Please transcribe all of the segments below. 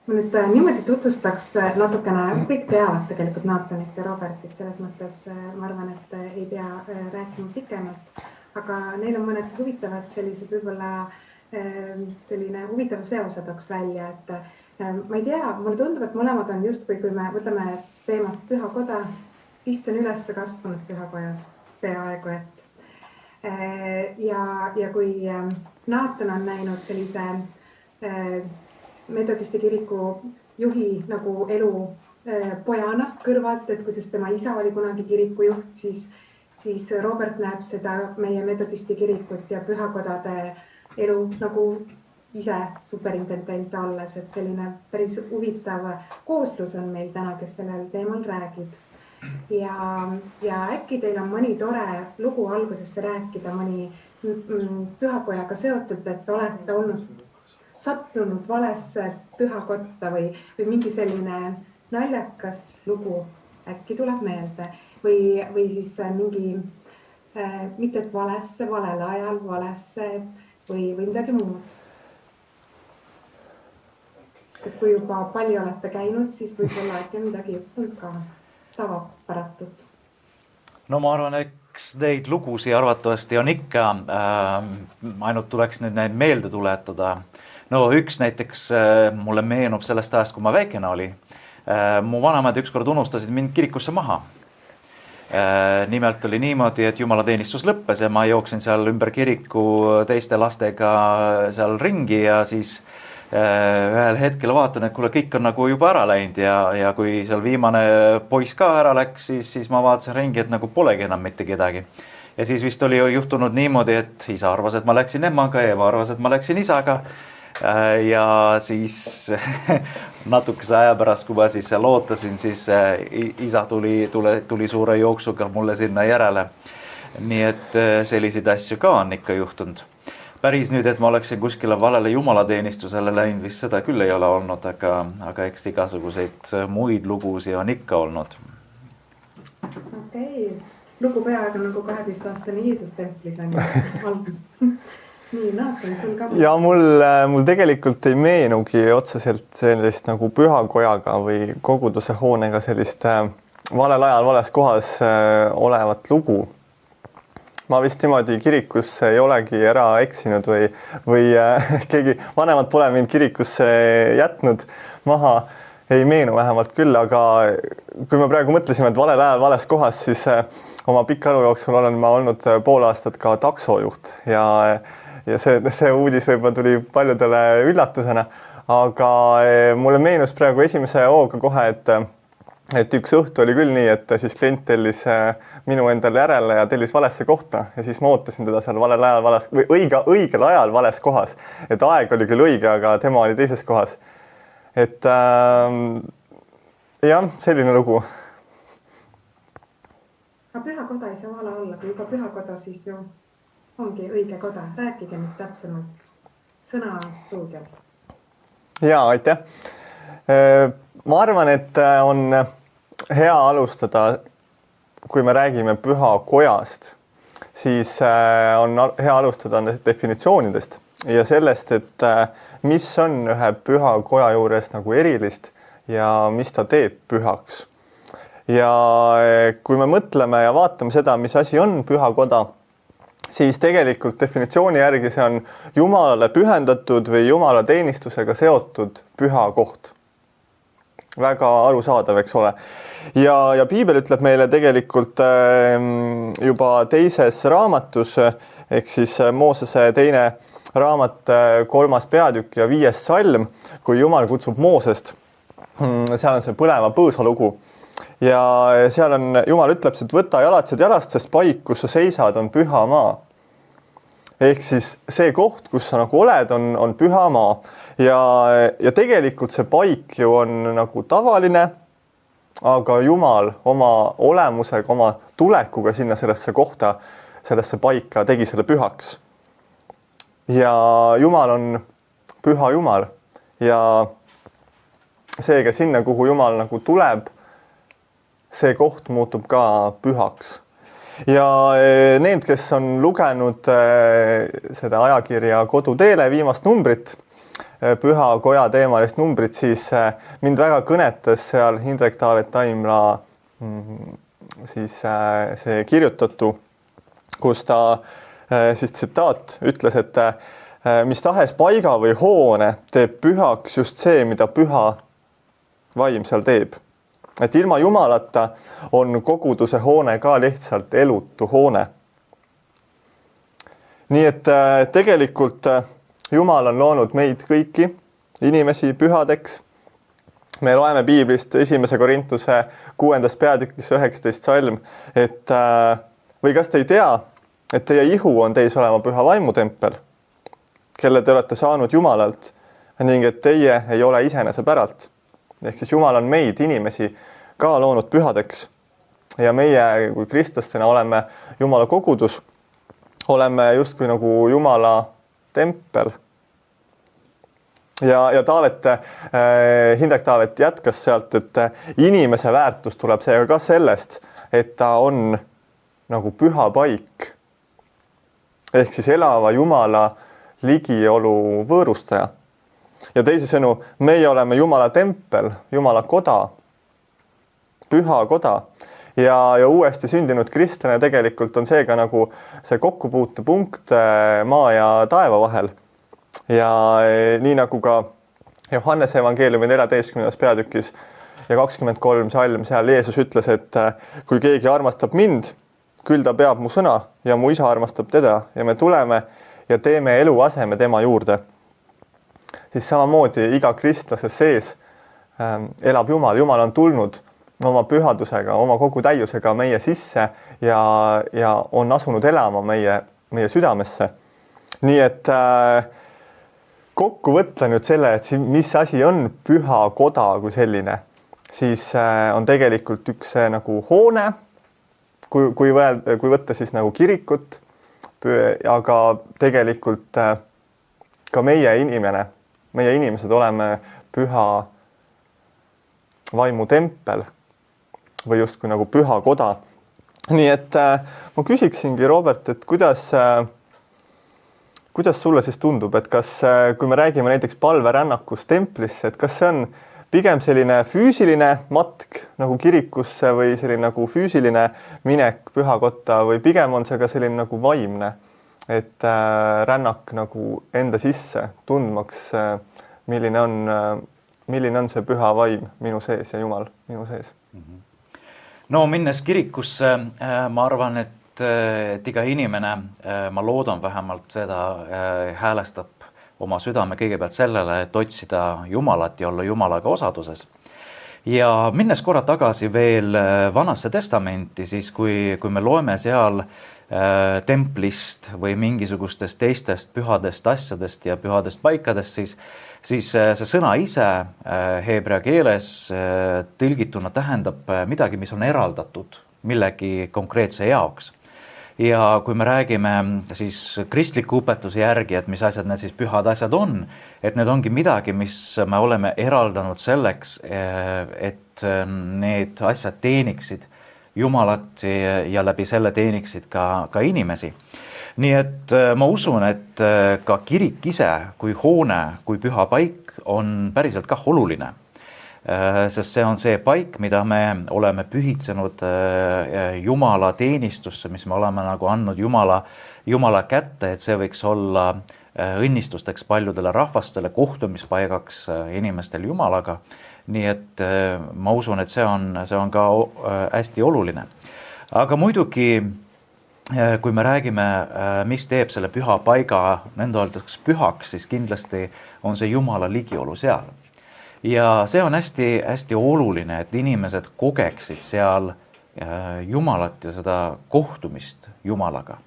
Ma nüüd niimoodi tutvustaks natukene, kõik teavad tegelikult Nathanit ja Robertit, selles mõttes ma arvan, et ei pea rääkima pikemalt, aga neil on mõned huvitavad sellised võib-olla selline huvitav seose tooks välja, et ma ei tea, mulle tundub, et mõlemad on justkui, kui me võtame teemat Pühakoda, vist on üles kasvanud Pühakojas peaaegu et. Ja kui Nathan on näinud sellise metodisti kiriku juhi nagu elu pojana kõrvalt, et kuidas tema isa oli kunagi kirikujuht, siis Robert näeb seda meie metodisti kirikut ja pühakodade elu nagu ise superintendent olles, et selline päris huvitav kooslus on meil täna, kes sellel teemal räägib. Ja äkki teil on mõni tore lugu algusesse rääkida, mõni pühakojaga seotud, et olete olnud sattunud valesse pühakotta või mingi selline naljakas lugu äkki tuleb meelde või siis mingi, mitte et valesse, valel ajal, valesse või midagi muud. Et kui juba palju olete käinud, siis võib-olla äkki midagi juhtunud ka tavapäratut. No ma arvan, eks neid lugusi arvatavasti on ikka, ainult tuleks nüüd neid meelde tuletada. No üks näiteks mulle meenub sellest ajast, kui ma väikene oli. Mu vanemad ükskord unustasid mind kirikusse maha. Nimelt oli niimoodi, et jumalateenistus lõppes ja ma jooksin seal ümber kiriku teiste lastega seal ringi ja siis ühel hetkel vaatan, et kuule, kõik on nagu juba ära läinud ja kui seal viimane poiss ka ära läks, siis ma vaatasin ringi, et nagu polegi enam mitte kedagi. Ja siis vist oli juhtunud niimoodi, et isa arvas, et ma läksin emaga ja ema arvas, et ma läksin isaga. Ja siis natukese aja pärast, kui ma siis seal ootasin, siis isa tuli suure jooksuga mulle sinna järele. Nii et selliseid asju ka on ikka juhtunud. Päris nüüd, et ma oleksin kuskile valele jumalateenistusele läinud, vist seda küll ei ole olnud, aga eks igasuguseid muid lugusi on ikka olnud. Okei, lugu peaaegu nagu 12-aastane Jeesus templis on algust. Nii, Nathan, sul ka? Ja mul tegelikult ei meenugi otseselt sellist nagu pühakojaga või koguduse hoonega sellist valel ajal, vales kohas olevat lugu. Ma vist niimoodi kirikusse ei olegi ära eksinud või keegi vanemad pole mind kirikusse jätnud maha, ei meenu vähemalt küll, aga kui me praegu mõtlesime, et valel ajal, vales kohas, siis oma pika elu jooksul olen ma olnud pool aastat ka taksojuht ja see uudis võib-olla tuli paljudele üllatusena, aga mulle meenus praegu esimese hooga kohe, et üks õhtu oli küll nii, et siis klient tellis minu endale järele ja tellis valesse kohta ja siis ma ootasin teda seal valel ajal, või õigel ajal vales kohas. Et aeg oli küll õige, aga tema oli teises kohas. Et jah, selline lugu. Aga pühakoda ei saa vale olla, kui juba pühakoda siis ju ongi õige koda. Rääkige nüüd täpsemalt sõna stuudial. Jaa, aitäh. Ma arvan, et on hea alustada, kui me räägime pühakojast, siis on hea alustada definitsioonidest ja sellest, et mis on ühe pühakoja juures nagu erilist ja mis ta teeb pühaks. Ja kui me mõtleme ja vaatame seda, mis asi on pühakoda, siis tegelikult definitsiooni järgi see on Jumalale pühendatud või Jumala teenistusega seotud püha koht. Väga arusaadav, eks ole. Ja Piibel ütleb meile tegelikult juba teises raamatus, ehk siis Moosese teine raamat 3. peatükk ja 5. salm, kui Jumal kutsub Moosest. Seal on see põleva põõsa lugu. Ja seal on, Jumal ütleb, et võta jalatsed jalast, sest paik, kus sa seisad, on püha maa. Ehk siis see koht, kus sa nagu oled, on püha maa. Ja tegelikult see paik ju on nagu tavaline, aga Jumal oma olemusega, oma tulekuga sinna sellesse kohta, sellesse paika tegi selle pühaks. Ja Jumal on püha Jumal ja seega sinna, kuhu Jumal nagu tuleb, see koht muutub ka pühaks. Ja need, kes on lugenud seda ajakirja Koduteele viimast numbrit, püha koja teemalist numbrit, siis mind väga kõnetas seal Hindrek Taavet Taimla siis see kirjutatu, kus ta siis tsitaat ütles, et mis tahes paiga või hoone teeb pühaks just see, mida püha vaim seal teeb. Et ilma Jumalata on koguduse hoone ka lihtsalt elutu hoone. Nii et tegelikult Jumal on loonud meid kõiki inimesi pühadeks. Me loeme Piiblist 1. Korintuse 6. peatükis 19. salm, et või kas te ei tea, et teie ihu on teis olema püha vaimu tempel, kelle te olete saanud Jumalalt ning et teie ei ole iseenese päralt. Ehk siis Jumal on meid inimesi ka loonud pühadeks ja meie kui kristlastena oleme Jumala kogudus, oleme justkui nagu Jumala tempel. Ja Taavet, Hindrek Taavet jätkas sealt, et inimese väärtus tuleb seega ka sellest, et ta on nagu püha paik. Ehk siis elava Jumala ligiolu võõrustaja. Ja teisisõnu, meie oleme Jumala tempel, Jumala koda, püha koda ja uuesti sündinud kristlane tegelikult on seega nagu see kokkupuutepunkt maa ja taeva vahel. Ja nii nagu ka Johannese evangeeliumi 14. peatükis ja 23 salm, seal Jeesus ütles, et kui keegi armastab mind, küll ta peab mu sõna ja mu isa armastab teda ja me tuleme ja teeme eluaseme tema juurde. Siis samamoodi iga kristlase sees elab Jumal. Jumal on tulnud oma pühadusega, oma kogu täiusega meie sisse ja on asunud elama meie südamesse. Nii et kokku võtta nüüd selle, et mis asi on püha koda kui selline, siis on tegelikult üks nagu hoone, kui võtta siis nagu kirikut, aga tegelikult ka meie inimesed oleme püha vaimu tempel või justkui nagu püha koda. Nii et ma küsiksingi, Robert, et kuidas sulle siis tundub, et kas, kui me räägime näiteks palverännakust templisse, et kas see on pigem selline füüsiline matk nagu kirikusse või selline nagu füüsiline minek pühakotta või pigem on see ka selline nagu vaimne, et rännak nagu enda sisse tundmaks, milline on see püha vaim minu sees ja Jumal minu sees? No minnes kirikusse, ma arvan, et iga inimene, ma loodan vähemalt seda, häälestab oma südame kõigepealt sellele, et otsida Jumalat ja olla Jumalaga osaduses. Ja minnes korra tagasi veel Vanasse testamenti, siis kui me loeme seal templist või mingisugustest teistest pühadest asjadest ja pühadest paikadest, siis see sõna ise heebrea keeles tõlgituna tähendab midagi, mis on eraldatud millegi konkreetse jaoks. Ja kui me räägime siis kristliku õpetuse järgi, et mis asjad need siis pühad asjad on, et need ongi midagi, mis me oleme eraldanud selleks, et need asjad teeniksid Jumalat ja läbi selle teeniksid ka inimesi. Nii et ma usun, et ka kirik ise kui hoone, kui püha paik on päriselt ka oluline. Sest see on see paik, mida me oleme pühitsenud Jumala teenistusse, mis me oleme nagu andnud Jumala kätte, et see võiks olla õnnistusteks paljudele rahvastele, kohtumispaigaks inimestel Jumalaga. Nii et ma usun, et see on ka hästi oluline. Aga muidugi, kui me räägime, mis teeb selle püha paiga nende öeldaks pühaks, siis kindlasti on see Jumala ligiolu seal. Ja see on hästi oluline, et inimesed kogeksid seal Jumalat ja seda kohtumist Jumalaga.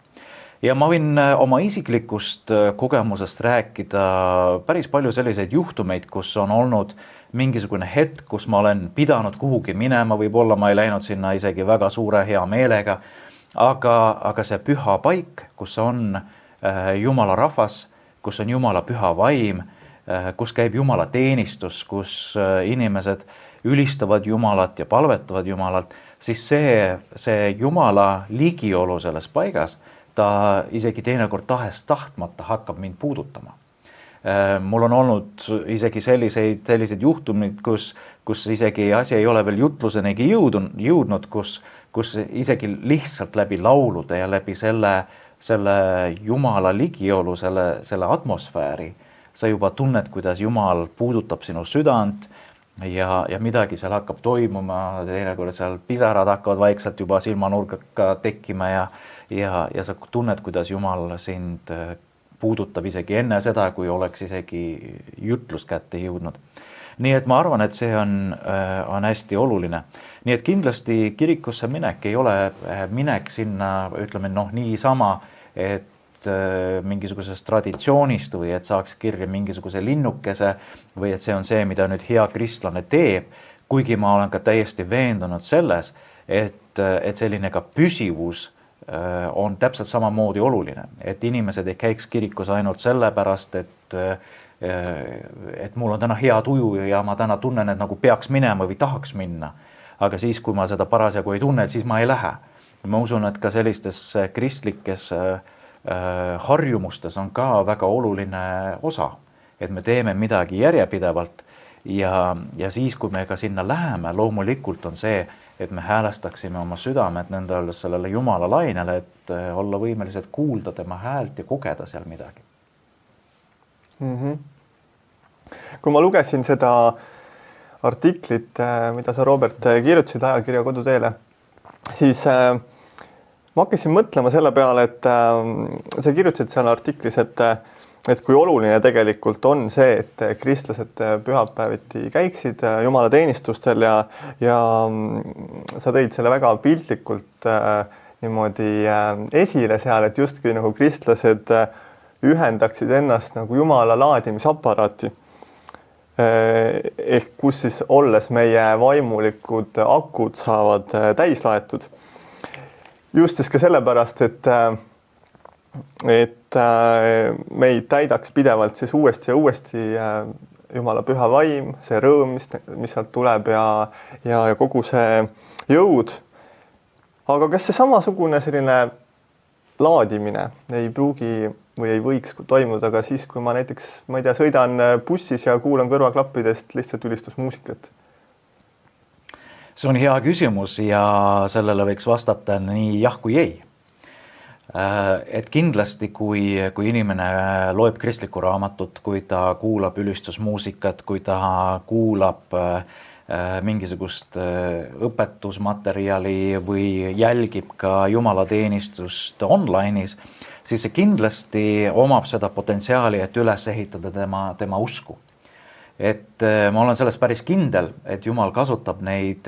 Ja ma võin oma isiklikust kogemusest rääkida päris palju selliseid juhtumeid, kus on olnud mingisugune hetk, kus ma olen pidanud kuhugi minema, võib-olla ma ei läinud sinna isegi väga suure hea meelega, aga see püha paik, kus on Jumala rahvas, kus on Jumala püha vaim, kus käib Jumala teenistus, kus inimesed ülistavad Jumalat ja palvetavad Jumalat, siis see Jumala ligiolu selles paigas, ta isegi teinekord tahtmata hakkab mind puudutama. Mul on olnud isegi selliseid juhtumid, kus isegi asi ei ole veel jutlusenigi jõudnud, kus isegi lihtsalt läbi laulude ja läbi selle Jumala ligiolu, selle atmosfääri, sa juba tunned, kuidas Jumal puudutab sinu südant ja midagi seal hakkab toimuma, teinekord seal pisarad hakkavad vaikselt juba silmanurgaga tekkima ja sa tunned, kuidas Jumal sind puudutab isegi enne seda, kui oleks isegi jutlus kätte jõudnud. Nii et ma arvan, et see on hästi oluline. Nii et kindlasti kirikusse minek ei ole minek sinna, ütleme niisama, et mingisugusest traditsioonist või et saaks kirja mingisuguse linnukese või et see on see, mida nüüd hea kristlane teeb, kuigi ma olen ka täiesti veendunud selles, et selline ka püsivus on täpselt samamoodi oluline, et inimesed ei käiks kirikus ainult sellepärast, et mul on täna hea tuju ja ma täna tunnen, et nagu peaks minema või tahaks minna. Aga siis, kui ma seda parasjagu ei tunne, et siis ma ei lähe. Ma usun, et ka sellistes kristlikes harjumustes on ka väga oluline osa, et me teeme midagi järjepidevalt ja siis, kui me ka sinna läheme, loomulikult on see, et me häälestaksime oma südamed nendele sellele Jumala lainele, et olla võimelised kuulda tema häält ja kogeda seal midagi. Kui ma lugesin seda artiklit, mida sa, Robert, kirjutasid ajakirja Koduteele, siis ma hakkasin mõtlema selle peale, et sa kirjutasid seal artiklis, et kui oluline tegelikult on see, et kristlased pühapäeviti käiksid Jumala teenistustel ja sa tõid selle väga piltlikult niimoodi esile seal, et justkui nagu kristlased ühendaksid ennast nagu Jumala laadimisaparaati. Ehk kus siis olles meie vaimulikud akud saavad täis laetud. Just siis ka sellepärast, et meid täidaks pidevalt siis uuesti ja uuesti Jumala püha vaim, see rõõm, mis sealt tuleb ja kogu see jõud. Aga kas see samasugune selline laadimine ei pruugi või ei võiks toimuda ka siis, kui ma näiteks, ma ei tea, sõidan bussis ja kuulan kõrvaklappidest lihtsalt ülistusmuusikat? See on hea küsimus ja sellele võiks vastata nii jah kui ei. Et kindlasti, kui inimene loeb kristlikku raamatut, kui ta kuulab ülistusmuusikat, kui ta kuulab mingisugust õpetusmaterjali või jälgib ka jumalateenistust online'is, siis see kindlasti omab seda potentsiaali, et üles ehitada tema usku. Et ma olen selles päris kindel, et Jumal kasutab neid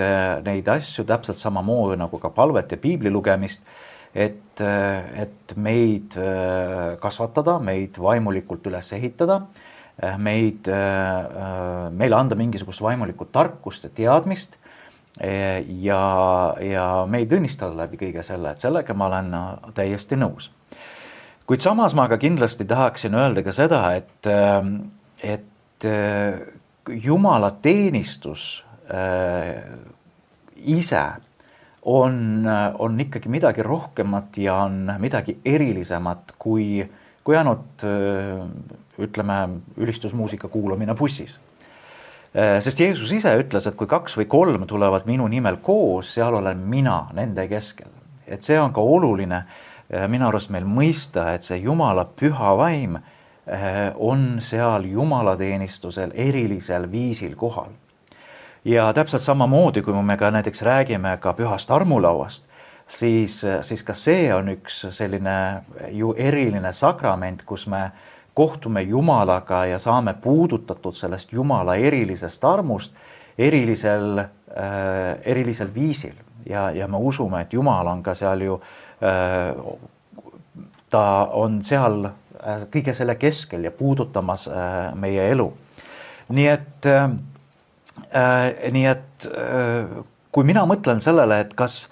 asju täpselt samamoodi nagu ka palvet ja piibli lugemist, et meid kasvatada, meid vaimulikult üles ehitada, meile anda mingisugust vaimulikku tarkust ja teadmist ja meid õnnistada läbi kõige selle, et sellega ma olen täiesti nõus. Kuid samas ma ka kindlasti tahaksin öelda ka seda, et Jumala teenistus ise on ikkagi midagi rohkemat ja on midagi erilisemat kui ainult, ütleme, ülistusmuusika kuulamine bussis. Sest Jeesus ise ütles, et kui 2 või 3 tulevad minu nimel koos, seal olen mina nende keskel. Et see on ka oluline minu arust meil mõista, et see Jumala püha vaim on seal jumalateenistusel erilisel viisil kohal. Ja täpselt samamoodi, kui me ka näiteks räägime ka pühast armulauast, siis ka see on üks selline ju eriline sakrament, kus me kohtume Jumalaga ja saame puudutatud sellest Jumala erilisest armust erilisel viisil. Ja me usume, et Jumal on ka seal ju, ta on seal kõige selle keskel ja puudutamas meie elu. Nii et kui mina mõtlen sellele, et kas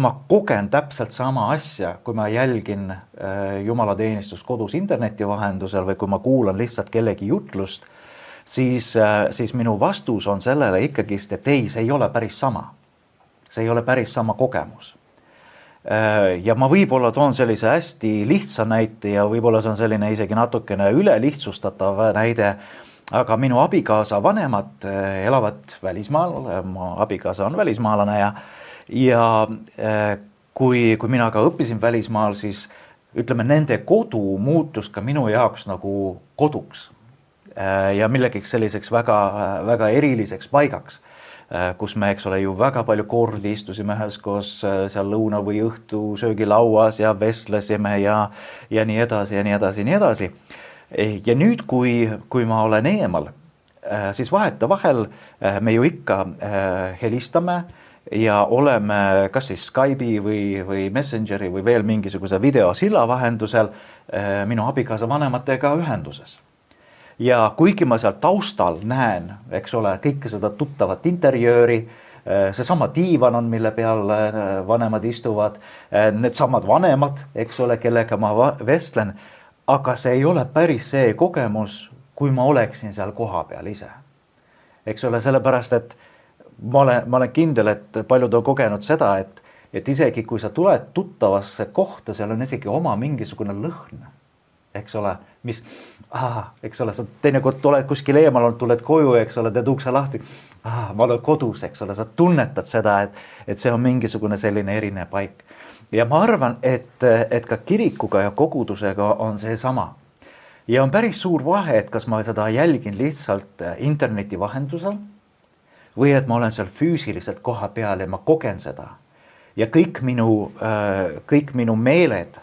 ma kogen täpselt sama asja, kui ma jälgin jumalateenistust kodus interneti vahendusel või kui ma kuulan lihtsalt kellegi jutlust, siis minu vastus on sellele ikkagist, et ei, see ei ole päris sama. See ei ole päris sama kogemus. Ja ma võib-olla toon sellise hästi lihtsa näite ja võib-olla see on selline isegi natukene ülelihtsustatav näide, aga minu abikaasa vanemad elavad välismaal, mu abikaasa on välismaalane ja kui mina ka õppisin välismaal, siis ütleme, nende kodu muutus ka minu jaoks nagu koduks ja millegiks selliseks väga, väga eriliseks paigaks, kus me, eks ole, ju väga palju kordi istusime üheskoos seal lõuna või õhtu söögilauas ja vestlesime ja nii edasi ja nii edasi ja nii edasi. Ja nüüd, kui ma olen eemal, siis vahetevahel me ju ikka helistame ja oleme kas siis Skype'i või Messengeri või veel mingisuguse videosilla vahendusel minu abikaasa vanematega ühenduses. Ja kuigi ma seal taustal näen, eks ole, kõike seda tuttavat interjööri, seesama diivan on, mille peal vanemad istuvad, need samad vanemad, eks ole, kellega ma vestlen, aga see ei ole päris see kogemus, kui ma oleksin seal koha peal ise. Eks ole, sellepärast, et ma olen kindel, et paljud on kogenud seda, et isegi kui sa tuled tuttavasse kohta, seal on isegi oma mingisugune lõhn, eks ole, eks ole, sa teinekord tuled kuskil eemal, tuled koju, eks ole, teed ukse lahti, ma olen kodus, eks ole, sa tunnetad seda, et see on mingisugune selline erinev paik. Ja ma arvan, et ka kirikuga ja kogudusega on see sama. Ja on päris suur vahe, et kas ma seda jälgin lihtsalt interneti vahendusel või et ma olen seal füüsiliselt koha peal ja ma kogen seda. Ja kõik minu meeled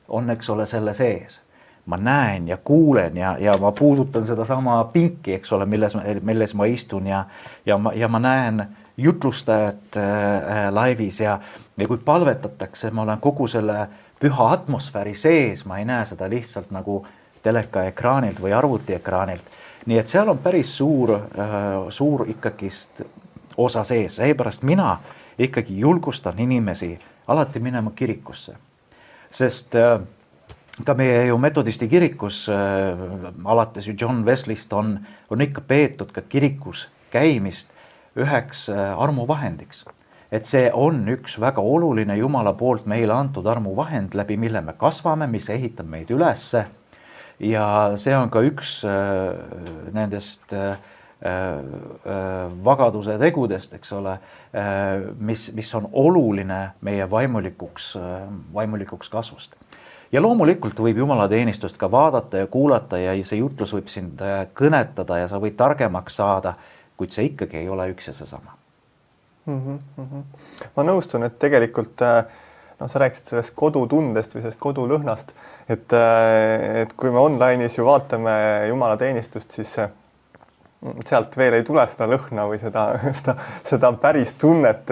on, eks ole, selle sees. Ma näen ja kuulen ja ma puudutan seda sama pinki, eks ole, milles ma istun ja ma näen jutlustajat laivis ja kui palvetatakse, ma olen kogu selle püha atmosfääri sees, ma ei näe seda lihtsalt nagu telekaekraanilt või arvutiekraanilt. Nii et seal on päris suur ikkagist osa sees, seepärast mina ikkagi julgustan inimesi alati minema kirikusse, sest ka meie ju metodisti kirikus alates ju John Wesleyst on ikka peetud ka kirikus käimist üheks armuvahendiks. Et see on üks väga oluline Jumala poolt meile antud armuvahend, läbi mille me kasvame, mis ehitab meid ülesse. Ja see on ka üks nendest vagaduse tegudest, eks ole, mis on oluline meie vaimulikuks kasvust. Ja loomulikult võib jumalateenistust ka vaadata ja kuulata ja see jutlus võib sind kõnetada ja sa võid targemaks saada, kuid see ikkagi ei ole üks ja seesama. Ma nõustun, et tegelikult sa rääkisid sellest kodutundest või sellest kodulõhnast, et kui me online'is ju vaatame jumalateenistust, siis sealt veel ei tule seda lõhna või seda päris tunnet,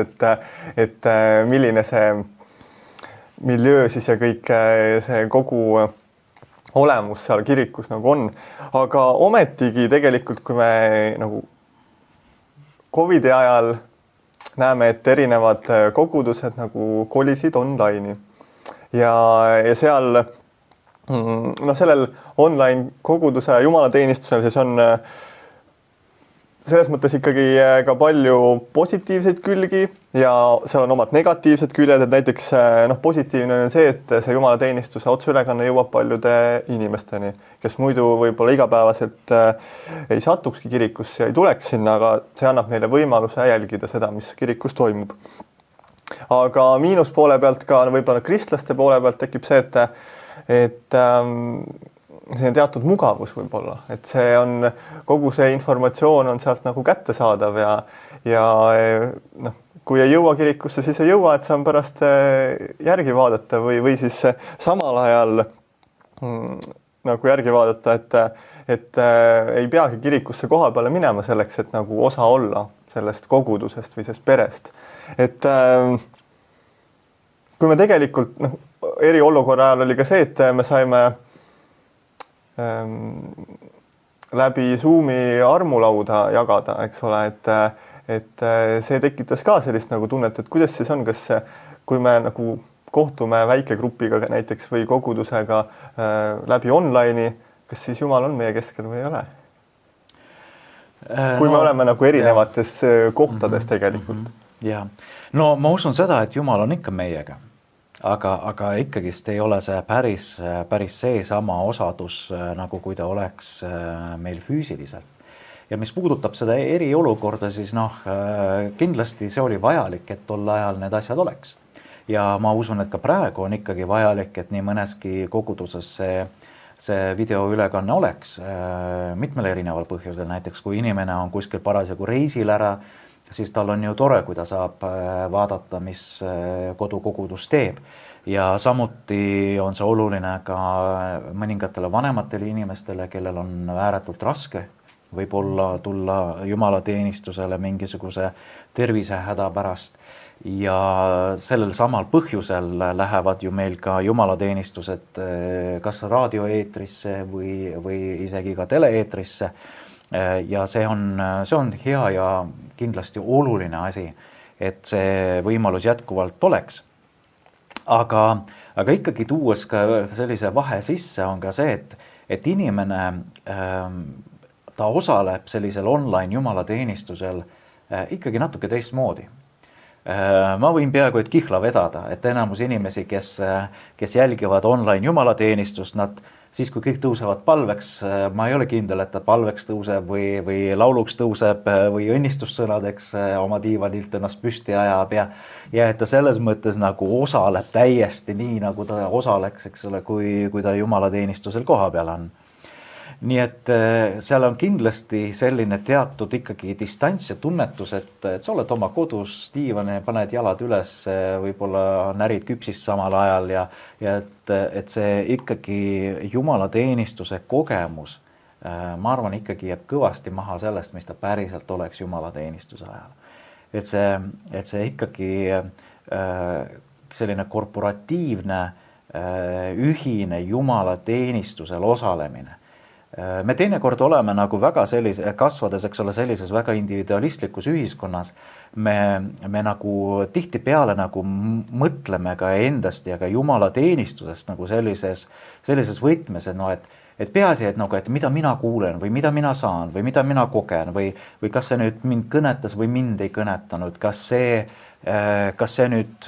et milline see miljöö siis ja kõik see kogu olemus seal kirikus nagu on. Aga ometigi tegelikult, kui me nagu Covidi ajal näeme, et erinevad kogudused nagu kolisid online'i ja seal sellel online koguduse jumalateenistusel siis on selles mõttes ikkagi ka palju positiivseid külgi ja seal on omad negatiivsed küljed, et näiteks positiivne on see, et see jumalateenistuse otseülekanne jõuab paljude inimesteni, kes muidu võib-olla igapäevaselt ei satukski kirikusse ja ei tuleks sinna, aga see annab neile võimaluse jälgida seda, mis kirikus toimub. Aga miinuspoole pealt ka võib-olla kristlaste poole pealt tekib see, et see on teatud mugavus võib-olla, et see on, kogu see informatsioon on sealt nagu kättesaadav ja kui ei jõua kirikusse, siis ei jõua, et saan pärast järgi vaadata või siis samal ajal nagu järgi vaadata, et ei peagi kirikusse koha peale minema selleks, et nagu osa olla sellest kogudusest või sellest perest. Et kui me tegelikult, eriolukorra ajal oli ka see, et me saime läbi Zoomi armulauda jagada, eks ole, et see tekitas ka sellist nagu tunnet, et kuidas siis on, kas kui me nagu kohtume väikegrupiga näiteks või kogudusega läbi online'i, kas siis Jumal on meie keskel või ei ole? Kui me oleme nagu erinevates kohtades tegelikult. Ja. No ma usun seda, et Jumal on ikka meiega. aga ikkagist ei ole see päris seesama osadus, nagu kui ta oleks meil füüsiliselt. Ja mis puudutab seda eriolukorda, siis kindlasti see oli vajalik, et tol ajal need asjad oleks. Ja ma usun, et ka praegu on ikkagi vajalik, et nii mõneski koguduses see videoülekanne oleks mitmel erineval põhjusel. Näiteks kui inimene on kuskil parasjagu reisil ära, siis tal on ju tore, kui ta saab vaadata, mis kodukogudus teeb. Ja samuti on see oluline ka mõningatele vanematele inimestele, kellel on ääretult raske võib-olla tulla jumalateenistusele mingisuguse tervisehäda pärast. Ja sellel samal põhjusel lähevad ju meil ka jumalateenistused kas raadioeetrisse või isegi ka teleeetrisse. Ja see on hea ja kindlasti oluline asi, et see võimalus jätkuvalt oleks. Aga ikkagi tuues ka sellise vahe sisse on ka see, et inimene ta osaleb sellisel online jumalateenistusel ikkagi natuke teistmoodi. Ma võin peaaegu et kihla vedada, et enamus inimesi, kes jälgivad online jumalateenistust, nad siis kui kõik tõusevad palveks, ma ei ole kindel, et ta palveks tõuseb või lauluks tõuseb või õnnistussõnadeks oma diivanilt ennast püsti ajab ja et ta selles mõttes nagu osaleb täiesti nii, nagu ta osaleks, eks ole, kui ta jumalateenistusel koha peal on. Nii et seal on kindlasti selline teatud ikkagi distants ja tunnetus, et sa oled oma kodus diivani, paned jalad üles, võib-olla närid küpsist samal ajal ja et see ikkagi jumalateenistuse kogemus, ma arvan, ikkagi jääb kõvasti maha sellest, mis ta päriselt oleks jumalateenistuse ajal. Et see ikkagi selline korporatiivne, ühine jumalateenistusel osalemine. Me teinekord oleme nagu väga kasvades, eks ole, sellises väga individualistlikus ühiskonnas. Me nagu tihtipeale nagu mõtleme ka endast ja ka jumalateenistusest nagu sellises võtmes, et peaasi, et mida mina kuulen või mida mina saan või mida mina kogen või kas see nüüd mind kõnetas või mind ei kõnetanud, kas see nüüd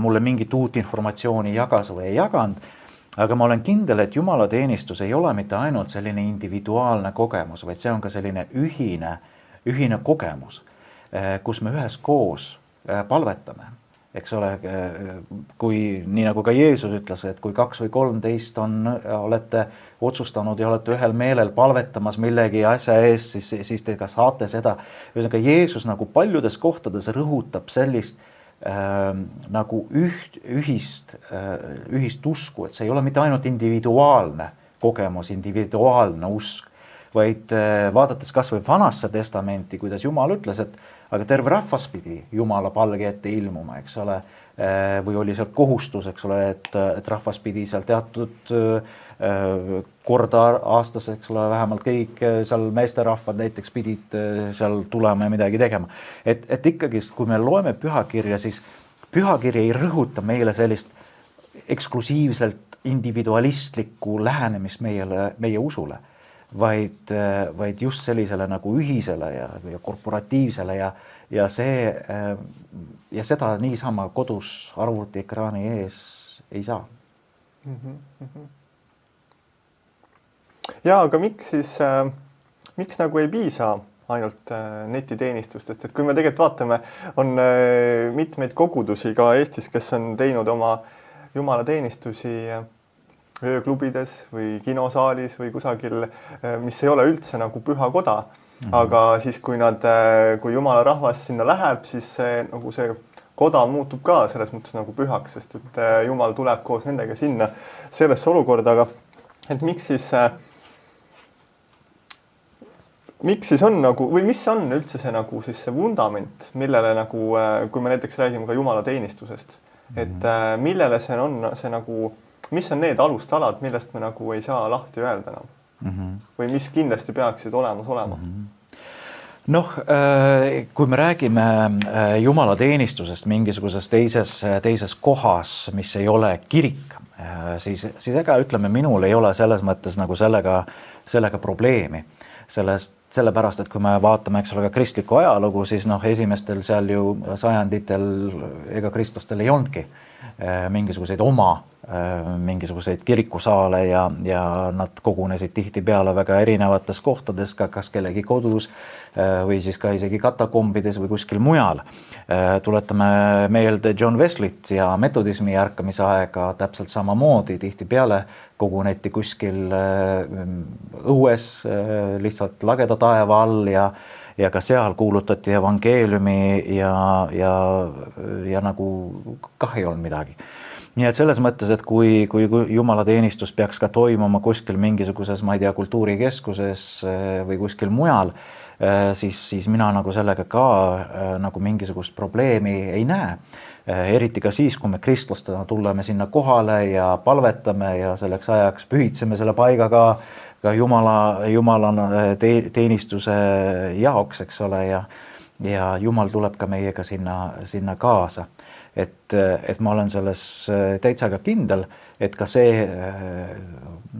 mulle mingit uut informatsiooni jagas või ei jaganud. Aga ma olen kindel, et jumalateenistus ei ole mitte ainult selline individuaalne kogemus, vaid see on ka selline ühine kogemus, kus me üheskoos palvetame. Eks ole, kui nii nagu ka Jeesus ütles, et kui 2 või 13 olete otsustanud ja olete ühel meelel palvetamas millegi asja ees, siis te ka saate seda. Ühesõnaga Jeesus nagu paljudes kohtades rõhutab sellist nagu ühist usku, et see ei ole mitte ainult individuaalne kogemus, individuaalne usk, vaid vaadates kas või Vanasse testamenti, kuidas Jumal ütles, et aga terve rahvas pidi Jumala palge ette ilmuma, eks ole, või oli seal kohustus, eks ole, et rahvas pidi seal teatud korda aastas, eks ole, vähemalt kõik seal meesterahvad näiteks pidid seal tulema ja midagi tegema. Et ikkagi, kui me loeme pühakirja, siis pühakiri ei rõhuta meile sellist eksklusiivselt individualistlikku lähenemist meie usule, vaid just sellisele nagu ühisele ja korporatiivsele ja seda niisama kodus arvuti ekraani ees ei saa. Ja, aga miks nagu ei piisa ainult netiteenistustest, et kui me tegelikult vaatame, on mitmeid kogudusi ka Eestis, kes on teinud oma jumalateenistusi ööklubides või kinosaalis või kusagil, mis ei ole üldse nagu püha koda. Aga siis, kui jumala rahvas sinna läheb, siis nagu see koda muutub ka selles mõttes nagu pühaks, sest et Jumal tuleb koos nendega sinna sellesse olukorda, aga et miks siis on nagu, või mis on üldse see nagu siis see vundament, millele nagu, kui me näiteks räägime ka jumalateenistusest, et millele see on see nagu, mis on need alustalad, millest me nagu ei saa lahti öelda enam? Või mis kindlasti peaksid olemas olema? Kui me räägime jumalateenistusest mingisuguses teises kohas, mis ei ole kirik, siis ega ütleme, minul ei ole selles mõttes nagu sellega probleemi. sellepärast, et kui me vaatame, eks ole, ka kristlikku ajalugu, siis esimestel seal ju sajanditel ega kristlastel ei olnudki mingisuguseid mingisuguseid kirikusaale ja nad kogunesid tihtipeale väga erinevates kohtades, kas kellegi kodus või siis ka isegi katakombides või kuskil mujal. Tuletame meelde John Wesleyt ja metodismi ärkamise aega täpselt samamoodi, tihtipeale koguneti kuskil õues lihtsalt lageda taeva all ja ka seal kuulutati evangeeliumi ja nagu kah ei olnud midagi. Nii et selles mõttes, et kui jumalateenistus peaks ka toimuma kuskil mingisuguses, ma ei tea, kultuurikeskuses või kuskil mujal, siis mina nagu sellega ka nagu mingisugust probleemi ei näe. Eriti ka siis, kui me kristlastena tuleme sinna kohale ja palvetame ja selleks ajaks pühitseme selle paiga ka Jumala teenistuse jaoks, eks ole, ja Jumal tuleb ka meiega sinna kaasa. Et ma olen selles täitsa ka kindel, et ka see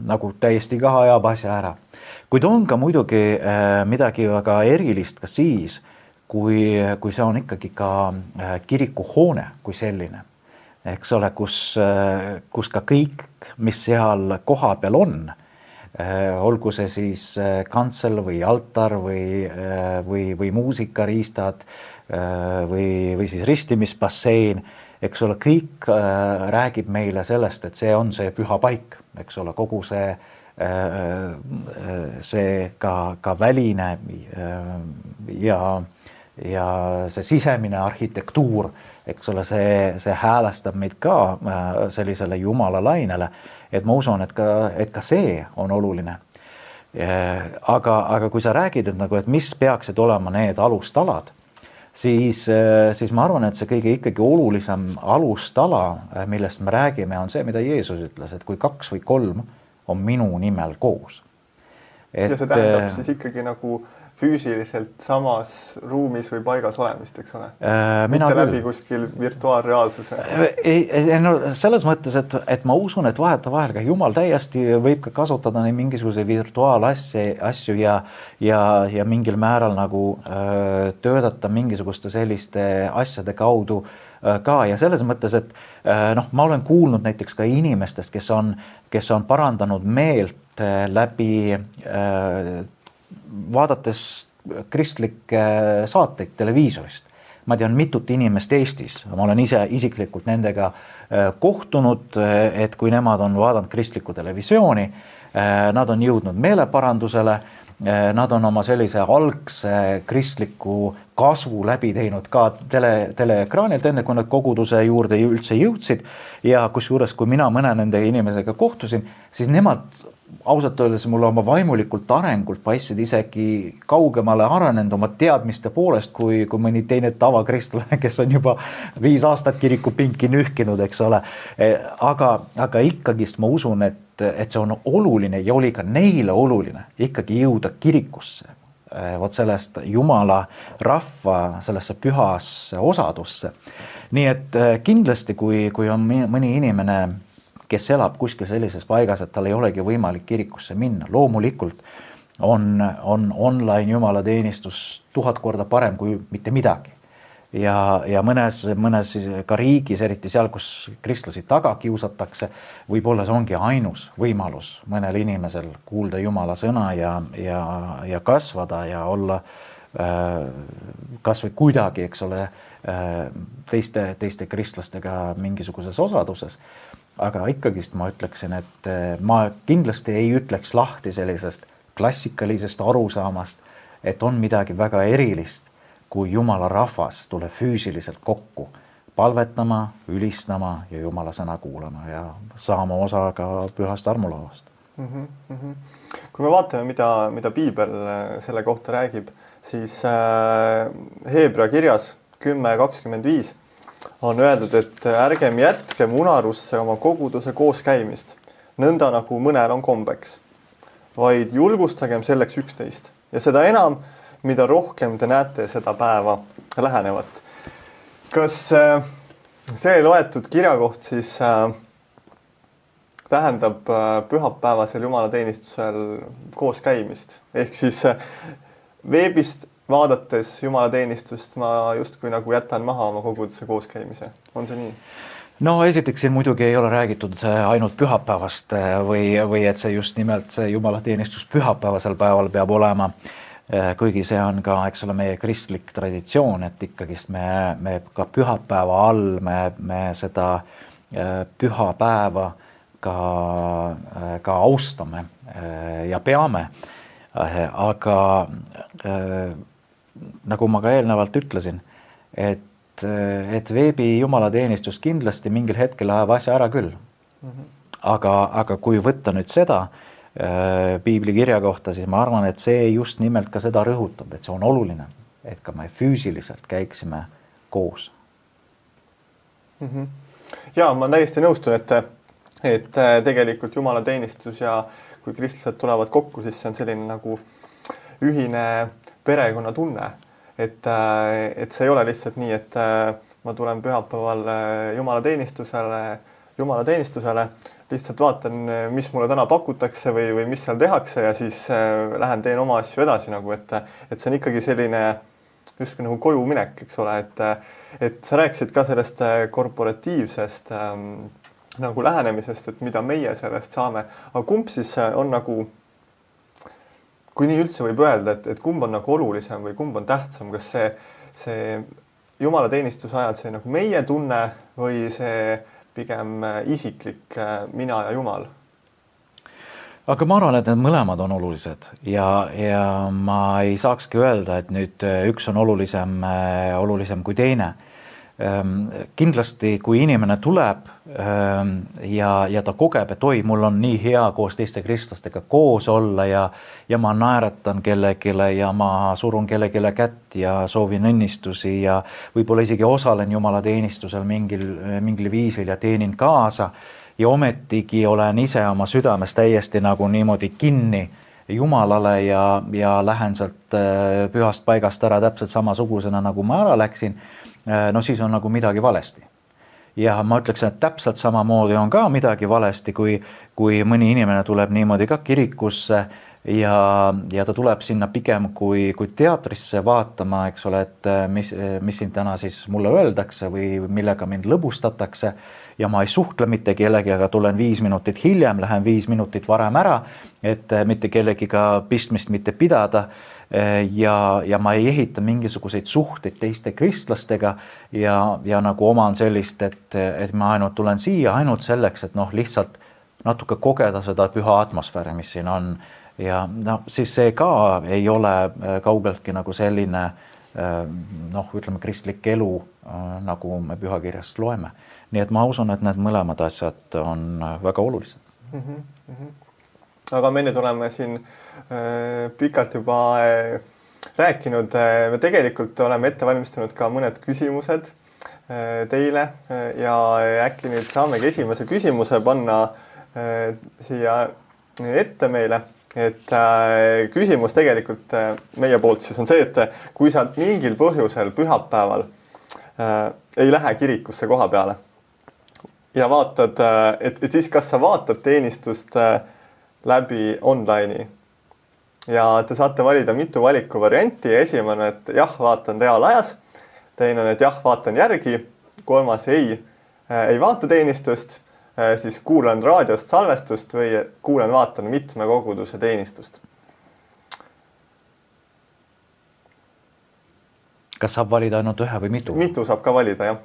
nagu täiesti ka ajab asja ära. Kuid on ka muidugi midagi väga erilist ka siis, kui see on ikkagi ka kirikuhoone kui selline. Eks ole, kus ka kõik, mis seal koha peal on, olgu see siis kantsel või altar või muusikariistad või siis ristimisbassein, eks ole, kõik räägib meile sellest, et see on see püha paik, eks ole, kogu see ka väline ja see sisemine arhitektuur, eks ole, see häälestab meid ka sellisele Jumala lainele, et ma usun, et ka see on oluline. Aga kui sa räägid, et mis peaksid olema need alustalad, siis ma arvan, et see kõige ikkagi olulisem alustala, millest me räägime, on see, mida Jeesus ütles, et kui 2 või 3 on minu nimel koos. Ja see tähendab siis ikkagi nagu füüsiliselt samas ruumis või paigas olemist, eks ole? Mitte läbi kuskil virtuaalreaalsuse? No selles mõttes, et ma usun, et vahetevahel ka Jumal täiesti võib ka kasutada mingisuguse virtuaalasju ja mingil määral nagu töötada mingisuguste selliste asjade kaudu ka ja selles mõttes, et ma olen kuulnud näiteks ka inimestest, kes on parandanud meelt läbi vaadates kristlikke saateid televiisorist. Ma tean mitut inimest Eestis, ma olen ise isiklikult nendega kohtunud, et kui nemad on vaadanud kristlikku televisiooni, nad on jõudnud meeleparandusele, nad on oma sellise algse kristliku kasvu läbi teinud ka teleekraanilt, enne kui nad koguduse juurde üldse jõudsid ja kusjuures, kui mina mõne nende inimesega kohtusin, siis nemad ausalt öeldes mulle oma vaimulikult arengult paistsid isegi kaugemale arenenud oma teadmiste poolest, kui mõni teine tavakristlane, kes on juba 5 aastat kirikupinki nühkinud, eks ole. Aga ikkagist ma usun, et see on oluline ja oli ka neile oluline ikkagi jõuda kirikusse, vot sellest Jumala rahva sellesse pühasse osadusse. Nii et kindlasti, kui on mõni inimene, kes elab kuskil sellises paigas, et tal ei olegi võimalik kirikusse minna. Loomulikult on online jumalateenistus 1000 korda parem kui mitte midagi. Ja mõnes ka riigis, eriti seal, kus kristlasi taga kiusatakse, võib-olla see ongi ainus võimalus mõnel inimesel kuulda Jumala sõna ja kasvada ja olla kas või kuidagi, eks ole, teiste kristlastega mingisuguses osaduses. Aga ikkagist ma ütleksin, et ma kindlasti ei ütleks lahti sellisest klassikalisest arusaamast, et on midagi väga erilist, kui Jumala rahvas tuleb füüsiliselt kokku palvetama, ülistama ja Jumala sõna kuulama ja saama osa ka pühast armulauast. Kui me vaatame, mida Piibel selle kohta räägib, siis Heebrea kirjas 10:25 on öeldud, et ärgem jätkem unarusse oma koguduse kooskäimist, nõnda nagu mõnel on kombeks, vaid julgustagem selleks üksteist ja seda enam, mida rohkem te näete seda päeva lähenevat. Kas see loetud kirjakoht siis tähendab pühapäevasel jumalateenistusel koos käimist. Ehk siis veebist vaadates jumalateenistust ma justkui nagu jätan maha oma koguduse kooskäimise. On see nii? No esiteks siin muidugi ei ole räägitud ainult pühapäevast või et see just nimelt see jumalateenistus pühapäevasel päeval peab olema. Kuigi see on ka, eks ole, meie kristlik traditsioon, et ikkagist me ka pühapäeva all me seda pühapäeva ka austame ja peame. Aga nagu ma ka eelnevalt ütlesin, et veebi jumalateenistus kindlasti mingil hetkel läheb asja ära küll. Aga kui võtta nüüd seda piibli kirja kohta, siis ma arvan, et see just nimelt ka seda rõhutab, et see on oluline, et ka me füüsiliselt käiksime koos. Ja ma täiesti nõustun, et tegelikult jumalateenistus ja kui kristlased tulevad kokku, siis see on selline nagu ühine perekonna tunne. Et see ei ole lihtsalt nii, et ma tulen pühapäeval jumalateenistusele, lihtsalt vaatan, mis mulle täna pakutakse või mis seal tehakse ja siis lähen teen oma asju edasi nagu, et see on ikkagi selline justkui nagu koju minek, eks ole, et sa rääkisid ka sellest korporatiivsest nagu lähenemisest, et mida meie sellest saame, aga kumb siis on nagu, kui nii üldse võib öelda, et kumb on nagu olulisem või kumb on tähtsam, kas see jumalateenistuse ajal see nagu meie tunne või see pigem isiklik mina ja Jumal? Aga ma arvan, et need mõlemad on olulised ja ma ei saakski öelda, et nüüd üks on olulisem kui teine. Kindlasti, kui inimene tuleb ja ta kogeb, et oi, mul on nii hea koos teiste kristlastega koos olla ja ma naeretan kellegile ja ma surun kellegile kätt ja soovin õnnistusi ja võib-olla isegi osalen jumalateenistusel mingil viisil ja teenin kaasa ja ometigi olen ise oma südames täiesti nagu niimoodi kinni Jumalale ja lähen sealt pühast paigast ära täpselt samasugusena, nagu ma ära läksin, no siis on nagu midagi valesti. Ja ma ütleksin, et täpselt samamoodi on ka midagi valesti, kui mõni inimene tuleb niimoodi ka kirikusse ja ta tuleb sinna pigem kui teatrisse vaatama, eks ole, et mis siin täna siis mulle öeldakse või millega mind lõbustatakse ja ma ei suhtle mitte kellegi, aga tulen 5 minutit hiljem, lähen 5 minutit varem ära, et mitte kellegiga pistmist mitte pidada ja ma ei ehita mingisuguseid suhteid teiste kristlastega ja nagu oman sellist, et ma ainult tulen siia ainult selleks, et lihtsalt natuke kogeda seda püha atmosfääri, mis siin on. Ja siis see ka ei ole kaugeltki nagu selline ütleme kristlik elu, nagu me pühakirjast loeme. Nii et ma usun, et need mõlemad asjad on väga olulised. Aga me nüüd oleme siin pikalt juba rääkinud. Me tegelikult oleme ette valmistanud ka mõned küsimused teile ja äkki nüüd saamegi esimese küsimuse panna siia ette meile. Et küsimus tegelikult meie poolt siis on see, et kui sa mingil põhjusel pühapäeval ei lähe kirikusse koha peale ja vaatad, et siis kas sa vaatad teenistust läbi online'i ja te saate valida mitu valikuvarianti ja esimene on, et jah, vaatan reaalajas, teine on, et jah, vaatan järgi, kolmas ei vaata teenistust, siis kuulan raadiost salvestust või vaatan mitme koguduse teenistust. Kas saab valida ainult ühe või mitu? Mitu saab ka valida, jah.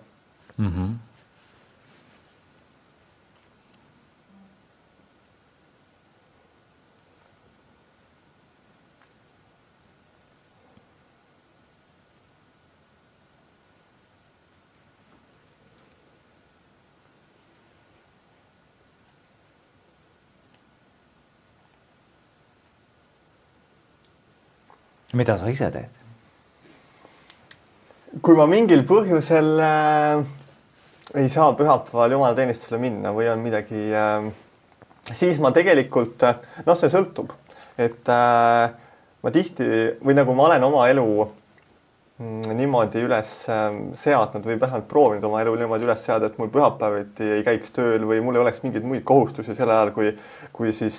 Mida sa ise teed? Kui ma mingil põhjusel ei saa pühapäeval jumalateenistusele minna või on midagi, siis ma tegelikult, see sõltub, et ma tihti või nagu ma olen oma elu niimoodi üles seadnud või vähemalt proovinud oma elu niimoodi üles seada, et mul pühapäeviti ei käiks tööl või mul ei oleks mingeid muid kohustusi sel ajal, kui siis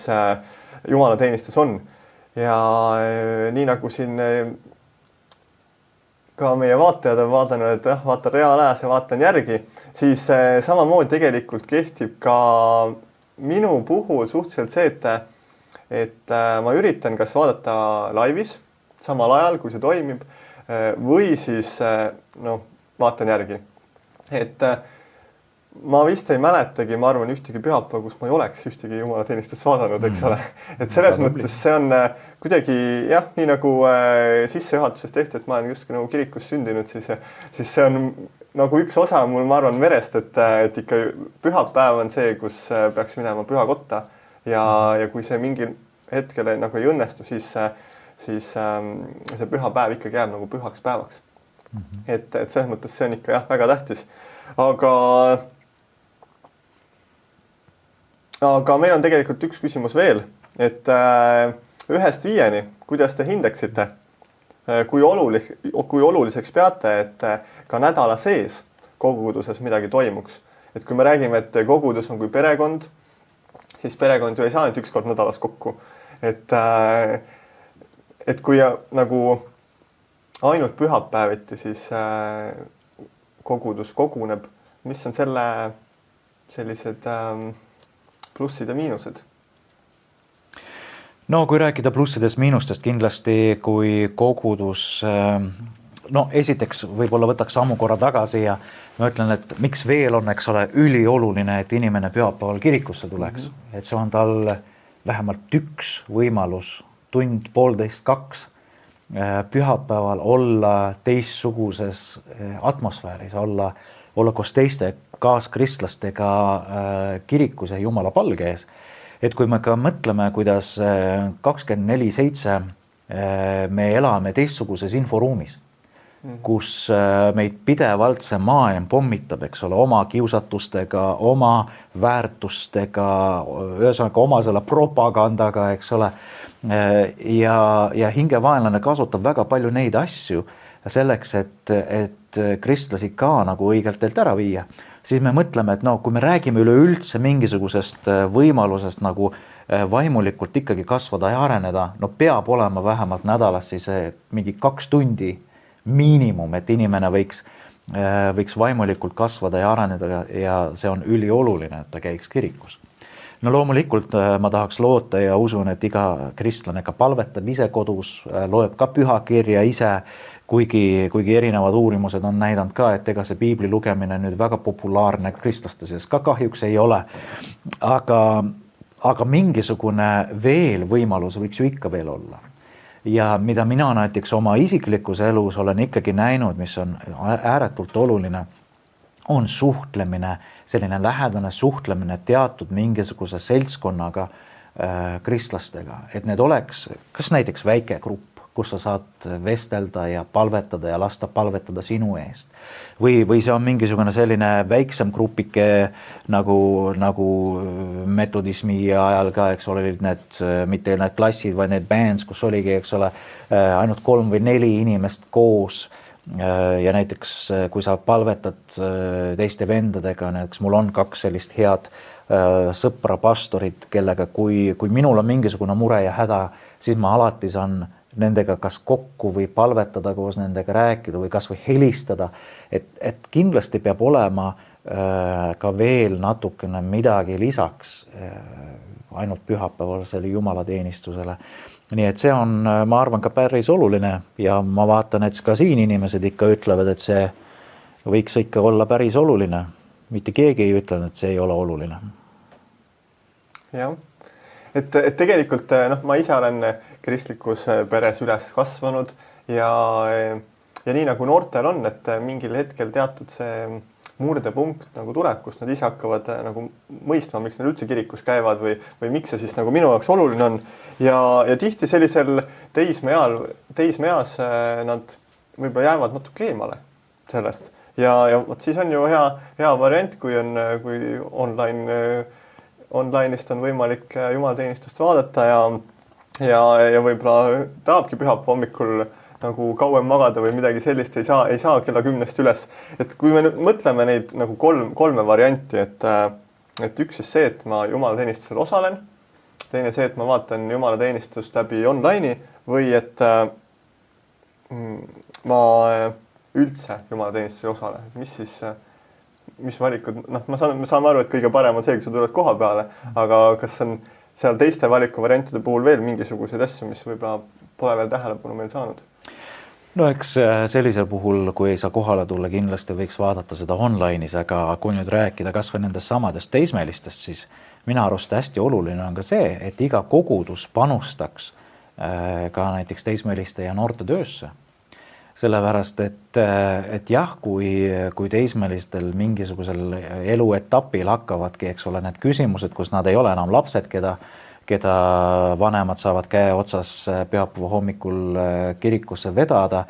jumalateenistus on. Ja nii nagu siin ka meie vaatajad on vaadanud, et vaatan reaalajas ja vaatan järgi, siis samamoodi tegelikult kehtib ka minu puhul suhteliselt see, et ma üritan kas vaadata laivis samal ajal, kui see toimib, või siis vaatan järgi. Et ma vist ei mäletagi, ma arvan, ühtegi pühapäeva, kus ma ei oleks ühtegi jumalateenistust vaadanud, eks ole. Et selles mõttes see on kuidagi jah, nii nagu sissejuhatuses tehti, et ma olen just nagu kirikus sündinud, siis see on nagu üks osa mul, ma arvan, verest, et ikka pühapäev on see, kus peaks minema pühakotta ja kui see mingil hetkel nagu ei õnnestu, siis see pühapäev ikkagi jääb nagu pühaks päevaks. Et selles mõttes see on ikka jah, väga tähtis. Aga meil on tegelikult üks küsimus veel, et 1-5, kuidas te hindaksite, kui oluliseks peate, et ka nädala sees koguduses midagi toimuks. Et kui me räägime, et kogudus on kui perekond, siis perekond ju ei saa ainult üks kord nädalas kokku. Et kui nagu ainult pühapäeviti, siis kogudus koguneb, mis on selle sellised plussid ja miinused? No kui rääkida plussidest miinustest, kindlasti kui kogudus, esiteks võib-olla võtaks sammu korra tagasi ja ma ütlen, et miks veel on, eks ole, ülioluline, et inimene pühapäeval kirikusse tuleks. Et see on tal vähemalt üks võimalus, tund, 1,5–2 pühapäeval olla teistsuguses atmosfääris, olla koos teiste kaaskristlastega kirikus ja Jumala palge ees. Et kui me ka mõtleme, kuidas 24/7 me elame teistsuguses inforuumis, kus meid pidevalt see maailm pommitab, eks ole, oma kiusatustega, oma väärtustega, ühesõnaga oma selle propagandaga, eks ole, ja hingevaenlane kasutab väga palju neid asju selleks, et kristlasi ka nagu õigelt teelt ära viia, siis me mõtleme, et kui me räägime üleüldse mingisugusest võimalusest nagu vaimulikult ikkagi kasvada ja areneda, peab olema vähemalt nädalas siis mingi 2 tundi miinimum, et inimene võiks vaimulikult kasvada ja areneda ja see on ülioluline, et ta käiks kirikus. No loomulikult ma tahaks loota ja usun, et iga kristlane ka palvetab ise kodus, loeb ka pühakirja ise, kuigi erinevad uurimused on näidanud ka, et ega see piibli lugemine nüüd väga populaarne kristlaste seas ka kahjuks ei ole. Aga mingisugune veel võimalus võiks ju ikka veel olla. Ja mida mina näiteks oma isiklikus elus olen ikkagi näinud, mis on ääretult oluline, on suhtlemine, selline lähedane suhtlemine teatud mingisuguse seltskonnaga kristlastega, et need oleks kas näiteks väike grupp, kus sa saad vestelda ja palvetada ja lasta palvetada sinu eest. Või see on mingisugune selline väiksem grupike nagu metodismi ajal ka, eks ole, mitte need klassid, vaid need bands, kus oligi, eks ole, ainult 3 või 4 inimest koos. Ja näiteks, kui sa palvetad teiste vendadega, näiteks mul on 2 sellist head sõpra pastorit, kellega kui minul on mingisugune mure ja häda, siis ma alati saan nendega kas kokku või palvetada koos nendega rääkida või kas või helistada, et kindlasti peab olema ka veel natukene midagi lisaks ainult pühapäevasele jumalateenistusele. Nii et see on, ma arvan, ka päris oluline ja ma vaatan, et ka siin inimesed ikka ütlevad, et see võiks ikka olla päris oluline. Mitte keegi ei ütle, et see ei ole oluline. Jah. Et tegelikult ma ise olen kristlikus peres üles kasvanud ja nii nagu noortel on, et mingil hetkel teatud see murdepunkt nagu tuleb, kus nad ise hakkavad nagu mõistma, miks nad üldse kirikus käivad või miks see siis nagu minu jaoks oluline on. Ja tihti sellisel teismeeas nad võib-olla jäävad natuke eemale sellest. Ja siis on ju hea variant, kui online'ist on võimalik jumalateenistust vaadata ja võib-olla tahabki pühapäeva hommikul nagu kauem magada või midagi sellist, ei saa kella 10 üles. Et kui me nüüd mõtleme neid nagu kolme varianti, et üks siis see, et ma jumalateenistusel osalen, teine see, et ma vaatan jumalateenistust läbi online'i või et ma üldse jumalateenistusel osale. Mis valikud, me saame aru, et kõige parem on see, kui sa tuled koha peale, aga kas on seal teiste valikuvariantide puhul veel mingisuguseid asju, mis võib-olla pole veel tähelepanu meil saanud? No eks sellisel puhul, kui ei saa kohale tulla, kindlasti võiks vaadata seda online'is, aga kui nüüd rääkida kas või nendest samadest teismelistest, siis mina arust hästi oluline on ka see, et iga kogudus panustaks ka näiteks teismeliste ja noorte töösse. Sellepärast, et jah, kui teismelistel mingisugusel eluetapil hakkavadki, eks ole, need küsimused, kus nad ei ole enam lapsed, keda vanemad saavad käe otsas pühapäeva hommikul kirikusse vedada,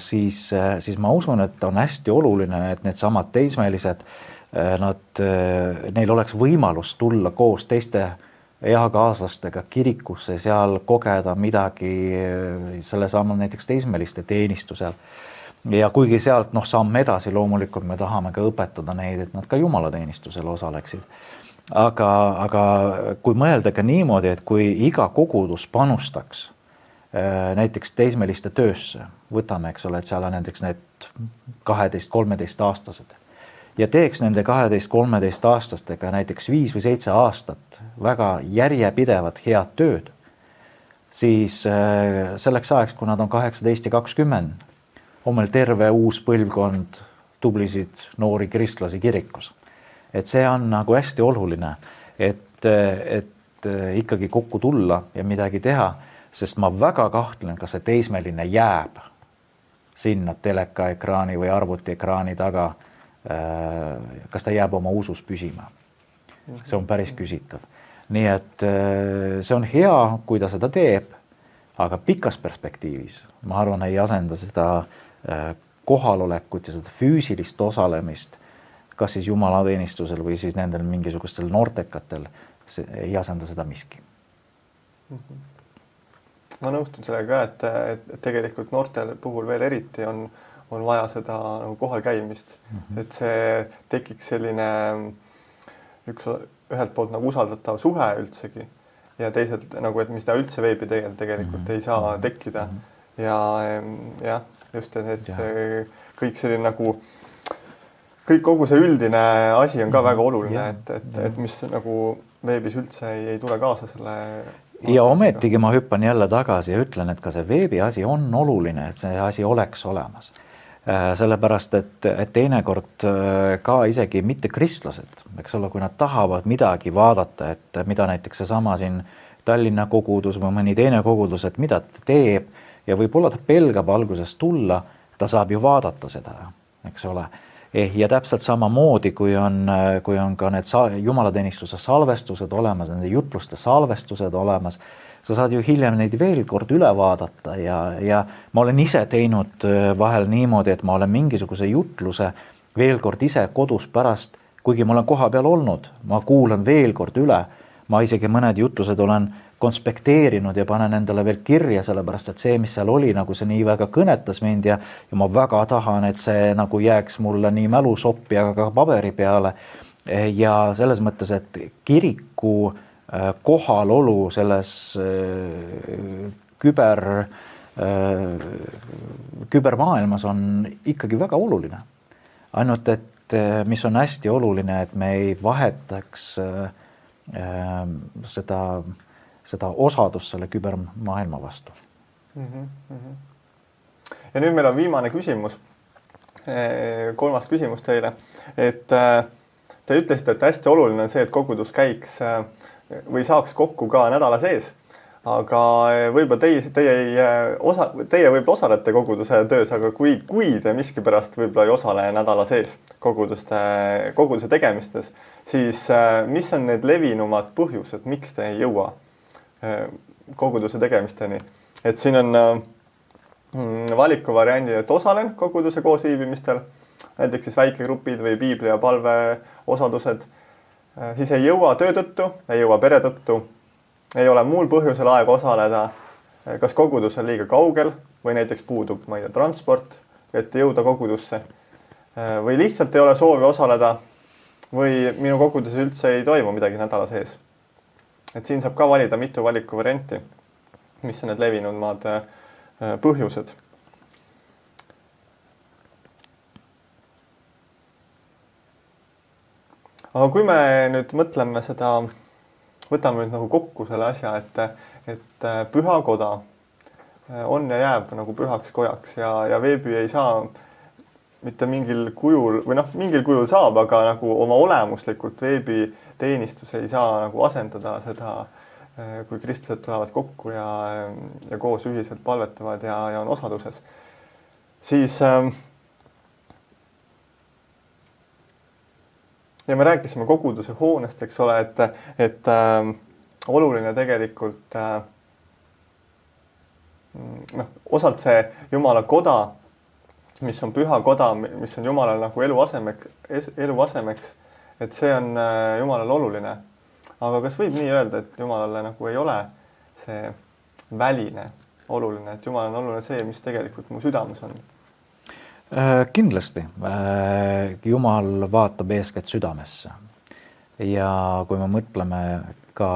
siis ma usun, et on hästi oluline, et need samad teismelised, neil oleks võimalus tulla koos teiste eakaaslastega kirikusse, seal kogeda midagi selle saama näiteks teismeliste teenistusel. Ja kuigi sealt samm edasi, loomulikult me tahame ka õpetada neid, et nad ka jumalateenistusel osaleksid. Aga kui mõelda ka niimoodi, et kui iga kogudus panustaks näiteks teismeliste töösse, võtame, eks ole, et seal on näiteks need 12-13 aastased, ja teeks nende 12-13 aastastega näiteks 5 või 7 aastat väga järjepidevat head tööd, siis selleks ajaks, kui nad on 18 ja 20, on meil terve uus põlvkond tublisid noori kristlasi kirikus. Et see on nagu hästi oluline, et ikkagi kokku tulla ja midagi teha, sest ma väga kahtlen, kas see teismeline jääb sinna telekaekraani või arvutiekraani taga, kas ta jääb oma usus püsima. See on päris küsitav. Nii et see on hea, kui ta seda teeb, aga pikas perspektiivis, ma arvan, ei asenda seda kohalolekut ja seda füüsilist osalemist, kas siis jumalateenistusel või siis nendel mingisugustel noortekatel, ei asenda seda miski. Ma nõustun sellega, et tegelikult noortel puhul veel eriti on vaja seda nagu kohal käimist, et see tekiks selline ühelt poolt nagu usaldatav suhe üldsegi ja teiselt nagu, et mis ta üldse veebi tegelikult ei saa tekkida ja just, et kõik selline nagu kogu see üldine asi on ka väga oluline, et mis nagu veebis üldse ei tule kaasa selle. Ja ometigi ma hüppan jälle tagasi ja ütlen, et ka see veebi asi on oluline, et see asi oleks olemas. Sellepärast, et teinekord ka isegi mitte kristlased, eks ole, kui nad tahavad midagi vaadata, et mida näiteks seesama siin Tallinna kogudus või mõni teine kogudus, et mida ta teeb ja võib-olla ta pelgab alguses tulla, ta saab ju vaadata seda, eks ole. Ja täpselt samamoodi, kui on ka need jumalateenistuse salvestused olemas, nende jutluste salvestused olemas, sa saad ju hiljem neid veel kord üle vaadata ja ma olen ise teinud vahel niimoodi, et ma olen mingisuguse jutluse veel kord ise kodus pärast, kuigi ma olen koha peal olnud, ma kuulan veel kord üle, ma isegi mõned jutlused olen konspekteerinud ja panen endale veel kirja, sellepärast, et see, mis seal oli, nagu see nii väga kõnetas mind ja ma väga tahan, et see nagu jääks mulle nii mälusoppi, aga ka paberi peale ja selles mõttes, et kiriku kohalolu selles kübermaailmas on ikkagi väga oluline. Ainult, et mis on hästi oluline, et me ei vahetaks seda osadust selle kübermaailma vastu. Ja nüüd meil on viimane küsimus, 3. küsimus teile, et te ütlesite, et hästi oluline on see, et kogudus käiks või saaks kokku ka nädala sees, aga võib-olla teie võib osalete koguduse töös, aga kui te miskipärast võib-olla ei osale nädala sees koguduse tegemistes, siis mis on need levinumad põhjused, miks te ei jõua koguduse tegemisteni? Et siin on valikuvariandi, et osalen koguduse koosviibimistel, näiteks siis väikegrupid või piibli ja palve osadused, siis ei jõua töö tõttu, ei jõua pere tõttu, ei ole muul põhjusel aega osaleda, kas kogudus on liiga kaugel või näiteks puudub, ma ei tea, transport, et jõuda kogudusse või lihtsalt ei ole soovi osaleda või minu koguduses üldse ei toimu midagi nädala sees. Et siin saab ka valida mitu valikuvarianti, mis on need levinumad põhjused. Aga kui me nüüd mõtleme seda, võtame nüüd nagu kokku selle asja, et pühakoda on ja jääb nagu pühaks kojaks ja veebi ei saa mitte mingil kujul või mingil kujul saab, aga nagu oma olemuslikult veebiteenistus ei saa nagu asendada seda, kui kristlased tulevad kokku ja koos ühiselt palvetavad ja on osaduses. Siis ja me rääkisime koguduse hoonest, eks ole, et oluline tegelikult osalt see Jumala koda, mis on püha koda, mis on Jumalal nagu eluasemeks, et see on Jumalale oluline. Aga kas võib nii öelda, et Jumalale nagu ei ole see väline oluline, et Jumal on oluline see, mis tegelikult mu südames on? Kindlasti. Jumal vaatab eeskätt südamesse. Ja kui me mõtleme ka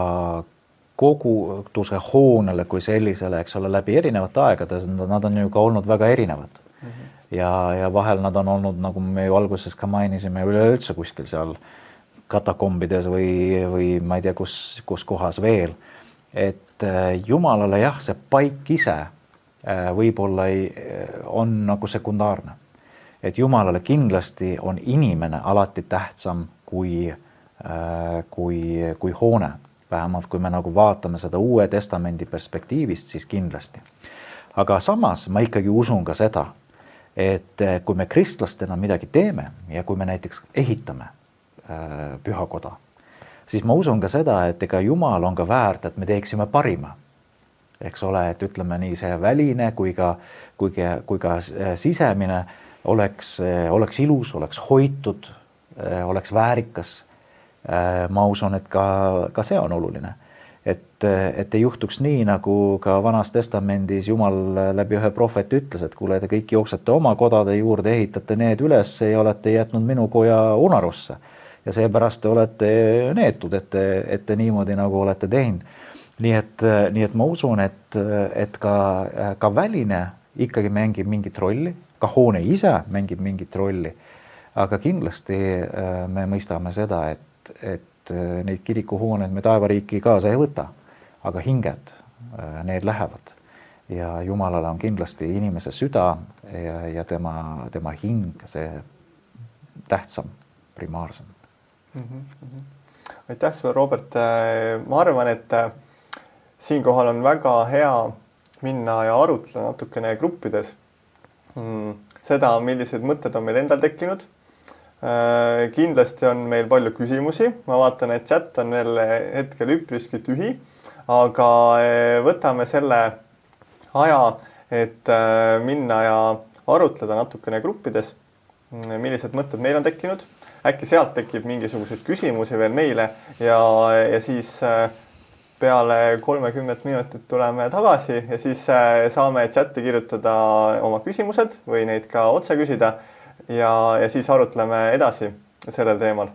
koguduse hoonele kui sellisele, eks ole, läbi erinevate aegade, nad on ju ka olnud väga erinevad. Ja vahel nad on olnud, nagu me ju alguses ka mainisime, üleüldse kuskil seal katakombides või ma ei tea, kus kohas veel. Et Jumalale jah, see paik ise võib-olla on nagu sekundaarne. Et Jumalale kindlasti on inimene alati tähtsam kui hoone. Vähemalt kui me nagu vaatame seda Uue Testamendi perspektiivist, siis kindlasti. Aga samas ma ikkagi usun ka seda, et kui me kristlastena midagi teeme ja kui me näiteks ehitame pühakoda, siis ma usun ka seda, et ega Jumal on ka väärt, et me teeksime parima. Eks ole, et ütleme nii see väline kui ka sisemine oleks ilus, oleks hoitud, oleks väärikas. Ma usun, et ka see on oluline. Et ei juhtuks nii, nagu ka Vanas Testamendis Jumal läbi ühe prohveti ütles, et kuule, te kõik jooksete oma kodade juurde, ehitate need üles ja olete jätnud minu koja unarusse. Ja seepärast te olete neetud, et te niimoodi nagu olete teinud. Nii et ma usun, et ka väline ikkagi mängib mingit rolli, ka hoone ise mängib mingit rolli, aga kindlasti me mõistame seda, et neid kirikuhooneid me taevariiki kaasa ei võta, aga hinged, need lähevad ja Jumalale on kindlasti inimese süda ja tema hing, see tähtsam, primaarsem. Aitäh sulle, Robert. Ma arvan, et siinkohal on väga hea minna ja arutleda natukene gruppides seda, millised mõtted on meil endal tekkinud. Kindlasti on meil palju küsimusi. Ma vaatan, et chat on veel hetkel üpriski tühi, aga võtame selle aja, et minna ja arutleda natukene gruppides, millised mõtted meil on tekkinud. Äkki sealt tekib mingisuguseid küsimusi veel meile ja siis peale 30 minutit tuleme tagasi ja siis saame chatti kirjutada oma küsimused või neid ka otse küsida ja siis arutleme edasi sellel teemal.